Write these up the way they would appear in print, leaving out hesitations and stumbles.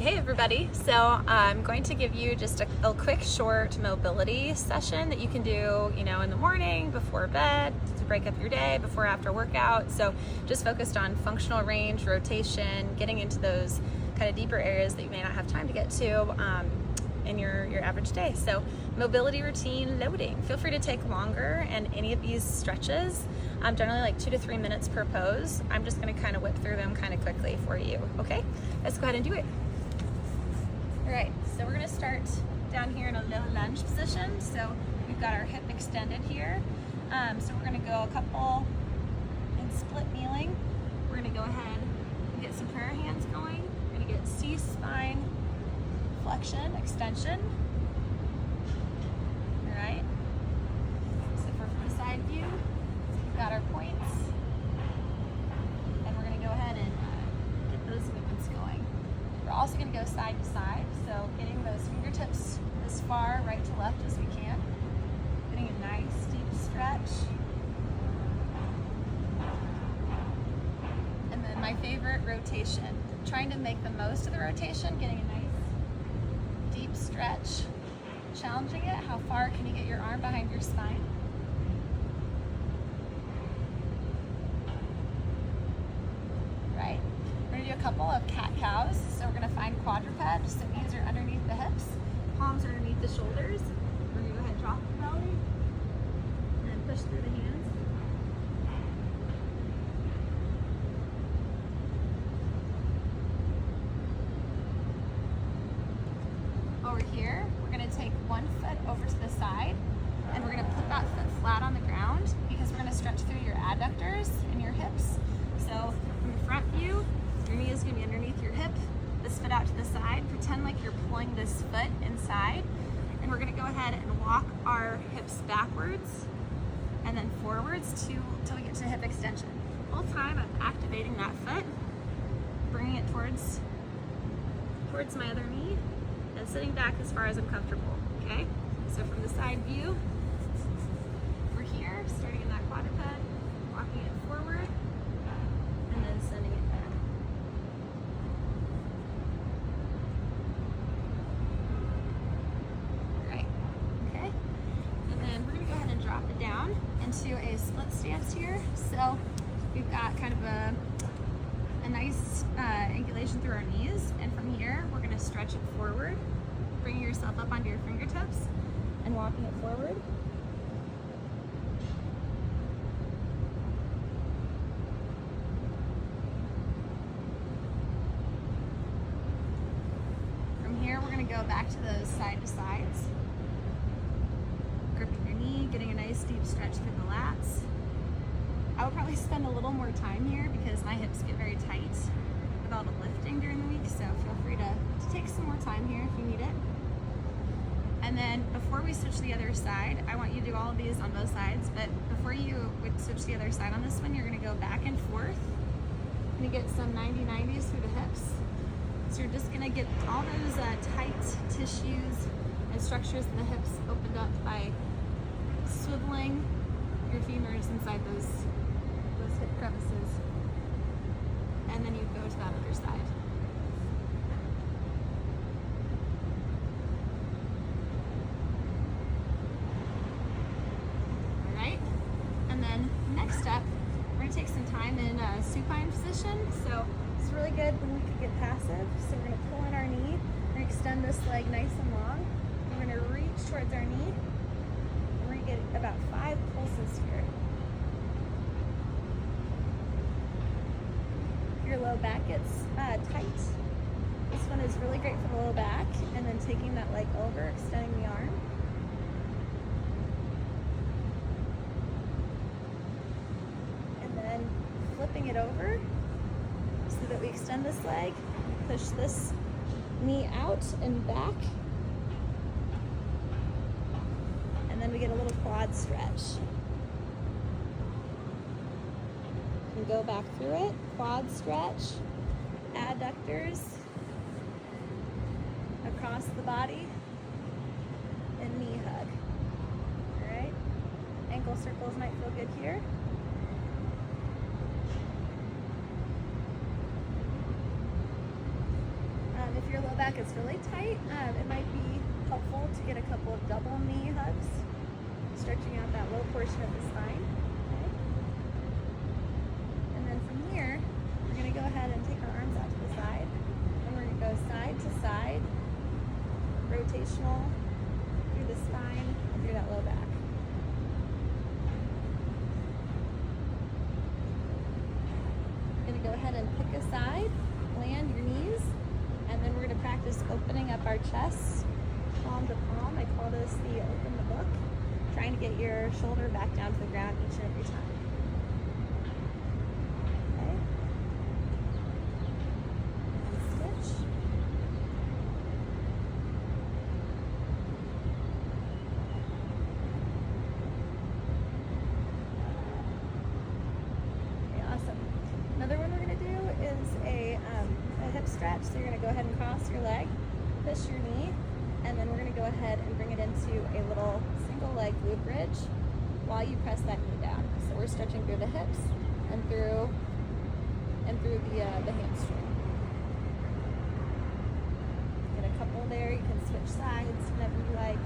Hey everybody, so I'm going to give you just a quick short mobility session that you can do, in the morning, before bed, to break up your day, before after workout. So just focused on functional range, rotation, getting into those kind of deeper areas that you may not have time to get to in your average day. So mobility routine loading. Feel free to take longer, and any of these stretches, generally like 2 to 3 minutes per pose. I'm just gonna kind of whip through them kind of quickly for you, okay? Let's go ahead and do it. All right, so we're gonna start down here in a little lunge position. So we've got our hip extended here. So we're gonna go a couple in split kneeling. We're gonna go ahead and get some prayer hands going. We're gonna get C-spine flexion, extension. All right, so from a side view, we've got our points. And we're gonna go ahead and get those movements going. We're also going to go side to side, so getting those fingertips as far right to left as we can. Getting a nice deep stretch. And then my favorite, rotation. Trying to make the most of the rotation, getting a nice deep stretch. Challenging it, how far can you get your arm behind your spine? Right. We're going to do a couple of cat-cows. So we're going to find quadruped, so knees are underneath the hips, palms are underneath the shoulders. We're going to go ahead and drop the belly, and then push through the hands. Over here, we're going to take one foot over to the side, and we're going to put that foot flat on the ground because we're going to stretch through your adductors and your hips. So from the front view, your knee is going to be underneath your hip, this foot out to the side. Pretend like you're pulling this foot inside, and we're going to go ahead and walk our hips backwards and then forwards till we get to hip extension. The whole time I'm activating that foot, bringing it towards my other knee, and sitting back as far as I'm comfortable, okay? So from the side view, we're here, starting in that quadruped, walking it forward, and then sending it back. All right, okay? And then we're gonna go ahead and drop it down into a split stance here. So we've got kind of a nice angulation through our knees, and from here, we're gonna stretch it forward, bringing yourself up onto your fingertips and walking it forward. We're going to go back to those side to sides. Gripping your knee, getting a nice deep stretch through the lats. I would probably spend a little more time here because my hips get very tight with all the lifting during the week, so feel free to take some more time here if you need it. And then before we switch to the other side, I want you to do all of these on both sides, but before you would switch to the other side on this one, you're going to go back and forth. You're going to get some 90-90s through the hips. So you're just gonna get all those tight tissues and structures in the hips opened up by swiveling your femurs inside those hip crevices. And then you go to that other side. All right, and then next step, we're gonna take some time in supine position. So it's really good when we can get passive. So we're going to pull in our knee. We're going to extend this leg nice and long. We're going to reach towards our knee. And we're going to get about 5 pulses here. If your low back gets tight, this one is really great for the low back. And then taking that leg over, extending the arm. And then flipping it over, so that we extend this leg, push this knee out and back, and then we get a little quad stretch. And go back through it, quad stretch, adductors across the body, and knee hug. All right, ankle circles might feel good here. If your low back back is really tight, it might be helpful to get a couple of double knee hugs, stretching out that low portion of the spine. Okay. And then from here, we're going to go ahead and take our arms out to the side, and we're going to go side to side, rotational through the spine and through that low back. You're going to go ahead and pick a side, land your knees, and then we're going to practice opening up our chest, palm to palm. I call this the open the book, trying to get your shoulder back down to the ground each and every time. Okay. And switch. Okay, awesome. Another one we're going to do is a hip stretch. So you're going to go ahead and cross your leg, push your knee, and then we're going to go ahead and bring it into a little single leg glute bridge while you press that knee down. So we're stretching through the hips and through the hamstring. Get a couple there. You can switch sides whenever you like.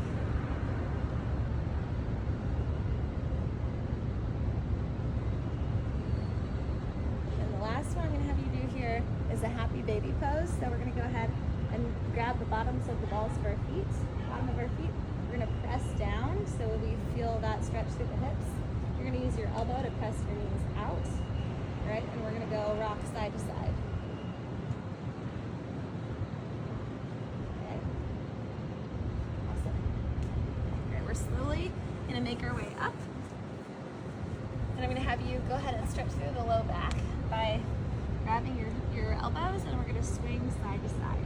And the last one I'm going to have you do here is a happy baby pose. So we're going to go ahead and grab the bottoms of the balls of our feet, bottom of our feet. We're going to press down so we feel that stretch through the hips. You're going to use your elbow to press your knees out, right? And we're going to go rock side to side. Okay. Awesome. All right, we're slowly going to make our way up. And I'm going to have you go ahead and stretch through the low back by grabbing your elbows, and we're going to swing side to side.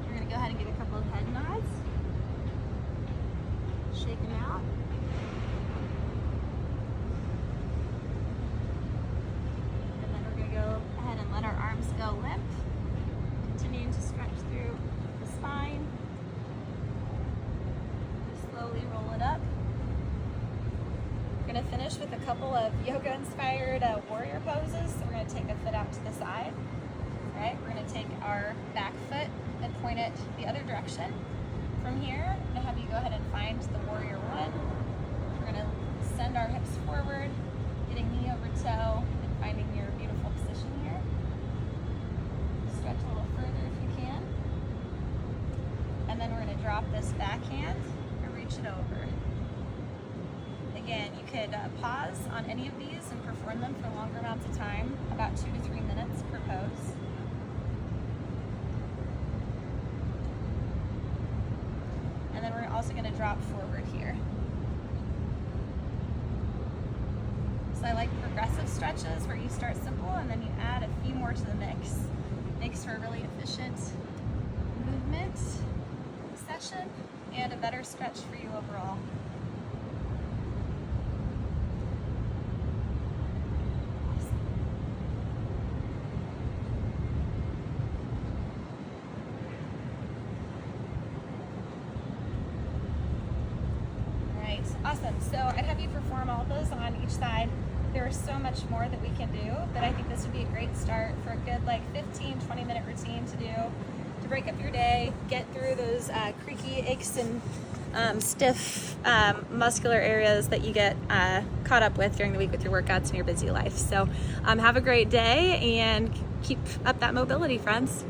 We're going to go ahead and get a couple of head nods. Shake them out. And then we're going to go ahead and let our arms go limp. Continuing to stretch through the spine. Slowly roll it up. We're going to finish with a couple of yoga-inspired warrior poses. So we're going to take a foot out to the side. All right, we're going to take our back foot and point it the other direction. From here, I'm going to have you go ahead and find the warrior one. We're going to send our hips forward, getting knee over toe, and finding your beautiful position here. Stretch a little further if you can. And then we're going to drop this backhand and reach it over. Again, you could pause on any of these and perform them for longer amounts of time, about 2 to 3 minutes per pose. And then we're also going to drop forward here. So I like progressive stretches where you start simple and then you add a few more to the mix. Makes for a really efficient movement session and a better stretch for you overall. Awesome. So I'd have you perform all of those on each side. There is so much more that we can do, but I think this would be a great start for a good 15-20 minute routine to do to break up your day, get through those creaky aches and stiff muscular areas that you get caught up with during the week with your workouts and your busy life. So have a great day and keep up that mobility, friends.